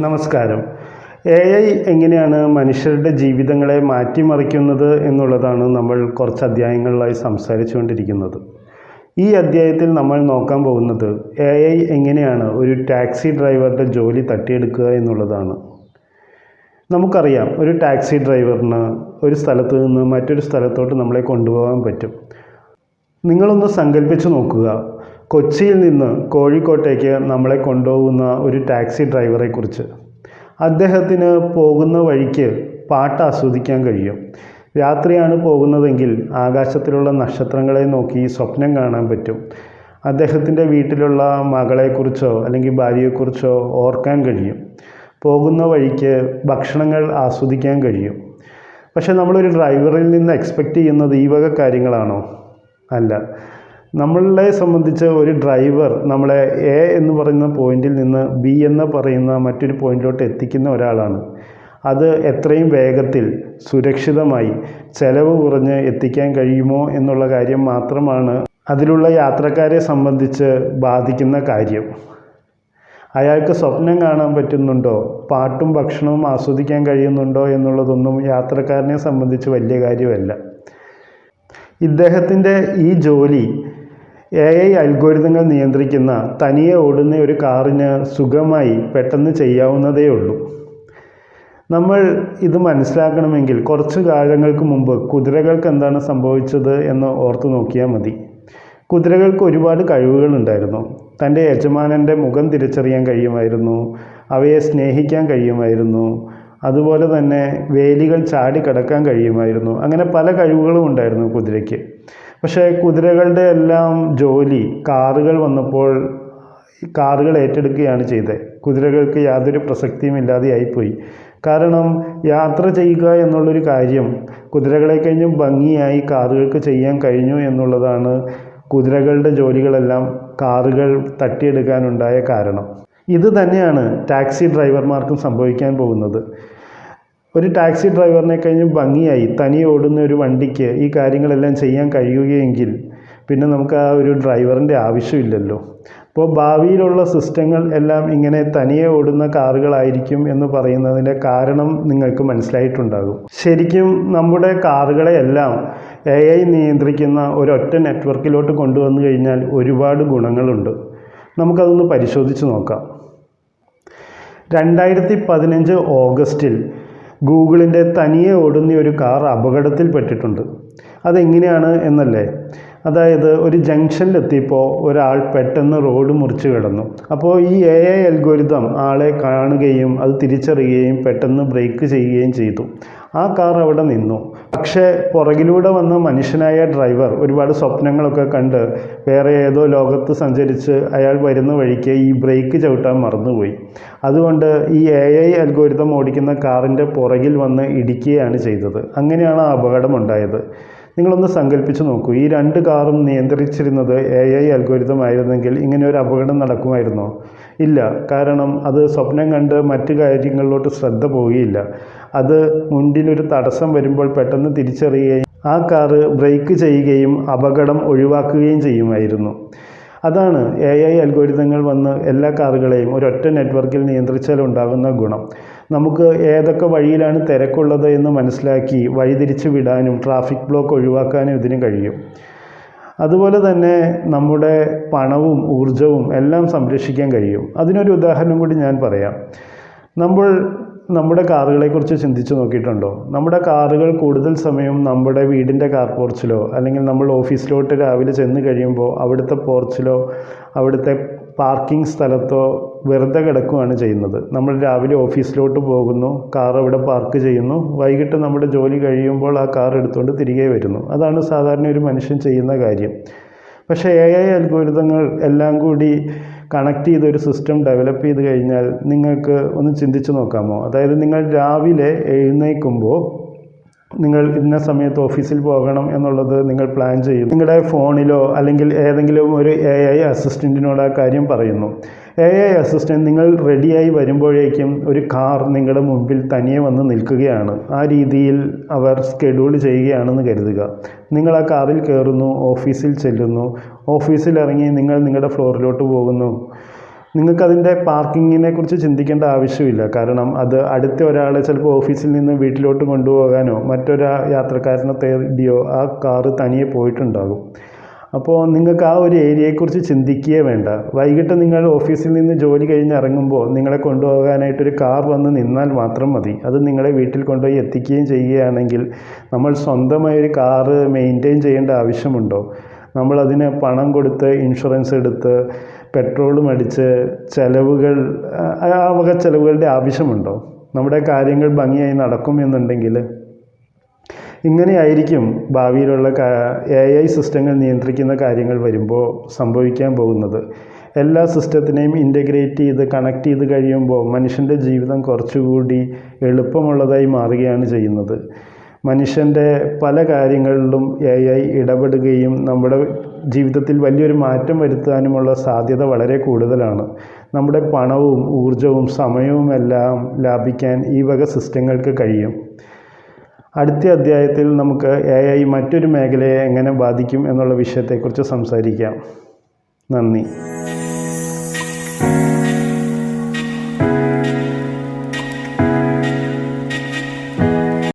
നമസ്കാരം. AI എങ്ങനെയാണ് മനുഷ്യരുടെ ജീവിതങ്ങളെ മാറ്റിമറിക്കുന്നത് എന്നുള്ളതാണ് നമ്മൾ കുറച്ച് അധ്യായങ്ങളിലായി സംസാരിച്ചുകൊണ്ടിരിക്കുന്നത്. ഈ അധ്യായത്തിൽ നമ്മൾ നോക്കാൻ പോകുന്നത് AI എങ്ങനെയാണ് ഒരു ടാക്സി ഡ്രൈവറുടെ ജോലി തട്ടിയെടുക്കുക എന്നുള്ളതാണ്. നമുക്കറിയാം, ഒരു ടാക്സി ഡ്രൈവറിന് ഒരു സ്ഥലത്ത് നിന്ന് മറ്റൊരു സ്ഥലത്തോട്ട് നമ്മളെ കൊണ്ടുപോകാൻ പറ്റും. നിങ്ങളൊന്ന് സങ്കല്പിച്ച് നോക്കുക, കൊച്ചിയിൽ നിന്ന് കോഴിക്കോട്ടേക്ക് നമ്മളെ കൊണ്ടുപോകുന്ന ഒരു ടാക്സി ഡ്രൈവറെക്കുറിച്ച്. അദ്ദേഹത്തിന് പോകുന്ന വഴിക്ക് പാട്ട് ആസ്വദിക്കാൻ കഴിയും. രാത്രിയാണ് പോകുന്നതെങ്കിൽ ആകാശത്തിലുള്ള നക്ഷത്രങ്ങളെ നോക്കി സ്വപ്നം കാണാൻ പറ്റും. അദ്ദേഹത്തിൻ്റെ വീട്ടിലുള്ള മകളെക്കുറിച്ചോ അല്ലെങ്കിൽ ഭാര്യയെക്കുറിച്ചോ ഓർക്കാൻ കഴിയും. പോകുന്ന വഴിക്ക് ഭക്ഷണങ്ങൾ ആസ്വദിക്കാൻ കഴിയും. പക്ഷേ നമ്മളൊരു ഡ്രൈവറിൽ നിന്ന് എക്സ്പെക്റ്റ് ചെയ്യുന്നത് ഈ വക കാര്യങ്ങളാണോ? അല്ല. നമ്മളെ സംബന്ധിച്ച് ഒരു ഡ്രൈവർ നമ്മളെ A എന്ന് പറയുന്ന പോയിന്റിൽ നിന്ന് B എന്ന് പറയുന്ന മറ്റൊരു പോയിന്റിലോട്ട് എത്തിക്കുന്ന ഒരാളാണ്. അത് എത്രയും വേഗത്തിൽ സുരക്ഷിതമായി ചെലവ് കുറഞ്ഞ് എത്തിക്കാൻ കഴിയുമോ എന്നുള്ള കാര്യം മാത്രമാണ് അതിലുള്ള യാത്രക്കാരെ സംബന്ധിച്ച് ബാധിക്കുന്ന കാര്യം. അയാൾക്ക് സ്വപ്നം കാണാൻ പറ്റുന്നുണ്ടോ, പാട്ടും ഭക്ഷണവും ആസ്വദിക്കാൻ കഴിയുന്നുണ്ടോ എന്നുള്ളതൊന്നും യാത്രക്കാരനെ സംബന്ധിച്ച് വലിയ കാര്യമല്ല. ഇദ്ദേഹത്തിൻ്റെ ഈ ജോലി AI അൽഗോരിതങ്ങൾ നിയന്ത്രിക്കുന്ന തനിയെ ഓടുന്ന ഒരു കാറിന് സുഖമായി പെട്ടെന്ന് ചെയ്യാവുന്നതേ ഉള്ളൂ. നമ്മൾ ഇത് മനസ്സിലാക്കണമെങ്കിൽ കുറച്ച് കാലങ്ങൾക്ക് മുമ്പ് കുതിരകൾക്ക് എന്താണ് സംഭവിച്ചത് എന്ന് ഓർത്തു നോക്കിയാൽ മതി. കുതിരകൾക്ക് ഒരുപാട് കഴിവുകളുണ്ടായിരുന്നു. തൻ്റെ യജമാനൻ്റെ മുഖം തിരിച്ചറിയാൻ കഴിയുമായിരുന്നു, അവയെ സ്നേഹിക്കാൻ കഴിയുമായിരുന്നു, അതുപോലെ തന്നെ വേലികൾ ചാടി കടക്കാൻ കഴിയുമായിരുന്നു. അങ്ങനെ പല കഴിവുകളും ഉണ്ടായിരുന്നു കുതിരയ്ക്ക്. പക്ഷേ കുതിരകളുടെ എല്ലാം ജോലി കാറുകൾ വന്നപ്പോൾ കാറുകൾ ഏറ്റെടുക്കുകയാണ് ചെയ്തത്. കുതിരകൾക്ക് യാതൊരു പ്രസക്തിയും ഇല്ലാതെയായിപ്പോയി. കാരണം യാത്ര ചെയ്യുക എന്നുള്ളൊരു കാര്യം കുതിരകളെ കഴിഞ്ഞും ഭംഗിയായി കാറുകൾക്ക് ചെയ്യാൻ കഴിഞ്ഞു എന്നുള്ളതാണ് കുതിരകളുടെ ജോലികളെല്ലാം കാറുകൾ തട്ടിയെടുക്കാനുണ്ടായ കാരണം. ഇത് തന്നെയാണ് ടാക്സി ഡ്രൈവർമാർക്കും സംഭവിക്കാൻ പോകുന്നത്. ഒരു ടാക്സി ഡ്രൈവറിനെ കഴിഞ്ഞും ഭംഗിയായി തനിയെ ഓടുന്ന ഒരു വണ്ടിക്ക് ഈ കാര്യങ്ങളെല്ലാം ചെയ്യാൻ കഴിയുകയെങ്കിൽ പിന്നെ നമുക്ക് ആ ഒരു ഡ്രൈവറിൻ്റെ ആവശ്യമില്ലല്ലോ. അപ്പോൾ ഭാവിയിലുള്ള സിസ്റ്റങ്ങൾ എല്ലാം ഇങ്ങനെ തനിയെ ഓടുന്ന കാറുകളായിരിക്കും എന്ന് പറയുന്നതിൻ്റെ കാരണം നിങ്ങൾക്ക് മനസ്സിലായിട്ടുണ്ടാകും. ശരിക്കും നമ്മുടെ കാറുകളെയെല്ലാം AI നിയന്ത്രിക്കുന്ന ഒരൊറ്റ നെറ്റ്വർക്കിലോട്ട് കൊണ്ടുവന്നു കഴിഞ്ഞാൽ ഒരുപാട് ഗുണങ്ങളുണ്ട്. നമുക്കതൊന്ന് പരിശോധിച്ച് നോക്കാം. 2015 ഓഗസ്റ്റിൽ ഗൂഗിളിൻ്റെ തനിയെ ഓടുന്ന ഒരു കാർ അപകടത്തിൽപ്പെട്ടിട്ടുണ്ട്. അതെങ്ങനെയാണ് എന്നല്ലേ? അതായത് ഒരു ജംഗ്ഷനിലെത്തിയപ്പോൾ ഒരാൾ പെട്ടെന്ന് റോഡ് മുറിച്ച് കിടന്നു. അപ്പോൾ ഈ AI അൽഗോരിതം ആളെ കാണുകയും അത് തിരിച്ചറിയുകയും പെട്ടെന്ന് ബ്രേക്ക് ചെയ്യുകയും ചെയ്തു. ആ കാർ അവിടെ നിന്നു. പക്ഷേ പുറകിലൂടെ വന്ന മനുഷ്യനായ ഡ്രൈവർ ഒരുപാട് സ്വപ്നങ്ങളൊക്കെ കണ്ട് വേറെ ഏതോ ലോകത്ത് സഞ്ചരിച്ച് അയാൾ വരുന്ന വഴിക്ക് ഈ ബ്രേക്ക് ചവിട്ടാൻ മറന്നുപോയി. അതുകൊണ്ട് ഈ AI അൽഗോരിതം ഓടിക്കുന്ന കാറിൻ്റെ പുറകിൽ വന്ന് ഇടിക്കുകയാണ് ചെയ്തത്. അങ്ങനെയാണ് ആ അപകടം ഉണ്ടായത്. നിങ്ങളൊന്ന് സങ്കല്പിച്ച് നോക്കൂ, ഈ രണ്ട് കാറും നിയന്ത്രിച്ചിരുന്നത് AI അൽഗോരിതം ആയിരുന്നെങ്കിൽ ഇങ്ങനെ ഒരു അപകടം നടക്കുമായിരുന്നോ? ഇല്ല. കാരണം അത് സ്വപ്നം കണ്ട് മറ്റു കാര്യങ്ങളിലോട്ട് ശ്രദ്ധ പോവുകയില്ല. അത് മുന്നിലൊരു തടസ്സം വരുമ്പോൾ പെട്ടെന്ന് തിരിച്ചറിയുകയും ആ കാറ് ബ്രേക്ക് ചെയ്യുകയും അപകടം ഒഴിവാക്കുകയും ചെയ്യുമായിരുന്നു. അതാണ് AI അൽഗോരിതങ്ങൾ വന്ന് എല്ലാ കാറുകളെയും ഒരൊറ്റ നെറ്റ്വർക്കിൽ നിയന്ത്രിച്ചാൽ ഉണ്ടാകുന്ന ഗുണം. നമുക്ക് ഏതൊക്കെ വഴിയിലാണ് തിരക്കുള്ളത് എന്ന് മനസ്സിലാക്കി വഴിതിരിച്ച് വിടാനും ട്രാഫിക് ബ്ലോക്ക് ഒഴിവാക്കാനും ഇതിന് കഴിയും. അതുപോലെ തന്നെ നമ്മുടെ പണവും ഊർജവും എല്ലാം സംരക്ഷിക്കാൻ കഴിയും. അതിനൊരു ഉദാഹരണം കൂടി ഞാൻ പറയാം. നമ്മുടെ കാറുകളെക്കുറിച്ച് ചിന്തിച്ച് നോക്കിയിട്ടുണ്ടോ? നമ്മുടെ കാറുകൾ കൂടുതൽ സമയം നമ്മുടെ വീടിൻ്റെ കാർ പോർച്ചിലോ അല്ലെങ്കിൽ നമ്മൾ ഓഫീസിലോട്ട് രാവിലെ ചെന്ന് കഴിയുമ്പോൾ അവിടുത്തെ പോർച്ചിലോ അവിടുത്തെ പാർക്കിംഗ് സ്ഥലത്തോ വെറുതെ കിടക്കുകയാണ് ചെയ്യുന്നത്. നമ്മൾ രാവിലെ ഓഫീസിലോട്ട് പോകുന്നു, കാർ അവിടെ പാർക്ക് ചെയ്യുന്നു, വൈകിട്ട് നമ്മുടെ ജോലി കഴിയുമ്പോൾ ആ കാർ എടുത്തുകൊണ്ട് തിരികെ വരുന്നു. അതാണ് സാധാരണ ഒരു മനുഷ്യൻ ചെയ്യുന്ന കാര്യം. പക്ഷേ AI അൽഗോരിതങ്ങൾ എല്ലാം കൂടി കണക്ട് ചെയ്തൊരു സിസ്റ്റം ഡെവലപ്പ് ചെയ്ത് കഴിഞ്ഞാൽ നിങ്ങൾക്ക് ഒന്ന് ചിന്തിച്ച് നോക്കാമോ? അതായത് നിങ്ങൾ രാവിലെ എഴുന്നേൽക്കുമ്പോൾ നിങ്ങൾ ഇന്ന സമയത്ത് ഓഫീസിൽ പോകണം എന്നുള്ളത് നിങ്ങൾ പ്ലാൻ ചെയ്യും. നിങ്ങളുടെ ഫോണിലോ അല്ലെങ്കിൽ ഏതെങ്കിലും ഒരു AI അസിസ്റ്റൻറ്റിനോട് ആ കാര്യം പറയുന്നു. AI അസിസ്റ്റൻറ്റ് നിങ്ങൾ റെഡിയായി വരുമ്പോഴേക്കും ഒരു കാർ നിങ്ങളുടെ മുമ്പിൽ തനിയെ വന്ന് നിൽക്കുകയാണ്. ആ രീതിയിൽ അവർ സ്കെഡ്യൂൾ ചെയ്യുകയാണെന്ന് കരുതുക. നിങ്ങൾ ആ കാറിൽ കയറുന്നു, ഓഫീസിൽ ചെല്ലുന്നു, ഓഫീസിൽ ഇറങ്ങി നിങ്ങൾ നിങ്ങളുടെ ഫ്ലോറിലോട്ട് പോകുന്നു. നിങ്ങൾക്കതിൻ്റെ പാർക്കിങ്ങിനെ കുറിച്ച് ചിന്തിക്കേണ്ട ആവശ്യമില്ല. കാരണം അത് അടുത്ത ഒരാളെ ചിലപ്പോൾ ഓഫീസിൽ നിന്ന് വീട്ടിലോട്ട് കൊണ്ടുപോകാനോ മറ്റൊരു യാത്രക്കാരനെ തേടിയോ ആ കാറ് തനിയെ പോയിട്ടുണ്ടാകും. അപ്പോൾ നിങ്ങൾക്ക് ആ ഒരു ഏരിയയെക്കുറിച്ച് ചിന്തിക്കുകയേ വേണ്ട. വൈകിട്ട് നിങ്ങൾ ഓഫീസിൽ നിന്ന് ജോലി കഴിഞ്ഞ് ഇറങ്ങുമ്പോൾ നിങ്ങളെ കൊണ്ടുപോകാനായിട്ടൊരു കാർ വന്ന് നിന്നാൽ മാത്രം മതി. അത് നിങ്ങളെ വീട്ടിൽ കൊണ്ടുപോയി എത്തിക്കുകയും ചെയ്യുകയാണെങ്കിൽ നമ്മൾ സ്വന്തമായൊരു കാറ് മെയിൻറ്റെയിൻ ചെയ്യേണ്ട ആവശ്യമുണ്ടോ? നമ്മളതിന് പണം കൊടുത്ത് ഇൻഷുറൻസ് എടുത്ത് പെട്രോളും അടിച്ച് ചിലവുകൾ ആ വക ചിലവുകളുടെ ആവശ്യമുണ്ടോ? നമ്മുടെ കാര്യങ്ങൾ ഭംഗിയായി നടക്കും എന്നുണ്ടെങ്കിൽ ഇങ്ങനെയായിരിക്കും ഭാവിയിലുള്ള AI സിസ്റ്റങ്ങൾ നിയന്ത്രിക്കുന്ന കാര്യങ്ങൾ വരുമ്പോൾ സംഭവിക്കാൻ പോകുന്നത്. എല്ലാ സിസ്റ്റത്തിനെയും ഇൻ്റഗ്രേറ്റ് ചെയ്ത് കണക്ട് ചെയ്ത് കഴിയുമ്പോൾ മനുഷ്യൻ്റെ ജീവിതം കുറച്ചുകൂടി എളുപ്പമുള്ളതായി മാറുകയാണ് ചെയ്യുന്നത്. മനുഷ്യൻ്റെ പല കാര്യങ്ങളിലും AI ഇടപെടുകയും നമ്മുടെ ജീവിതത്തിൽ വലിയൊരു മാറ്റം വരുത്താനുമുള്ള സാധ്യത വളരെ കൂടുതലാണ്. നമ്മുടെ പണവും ഊർജവും സമയവും എല്ലാം ലാഭിക്കാൻ ഈ വക സിസ്റ്റങ്ങൾക്ക് കഴിയും. അടുത്ത അധ്യായത്തിൽ നമുക്ക് AI മറ്റൊരു മേഖലയെ എങ്ങനെ ബാധിക്കും എന്നുള്ള വിഷയത്തെക്കുറിച്ച് സംസാരിക്കാം. നന്ദി.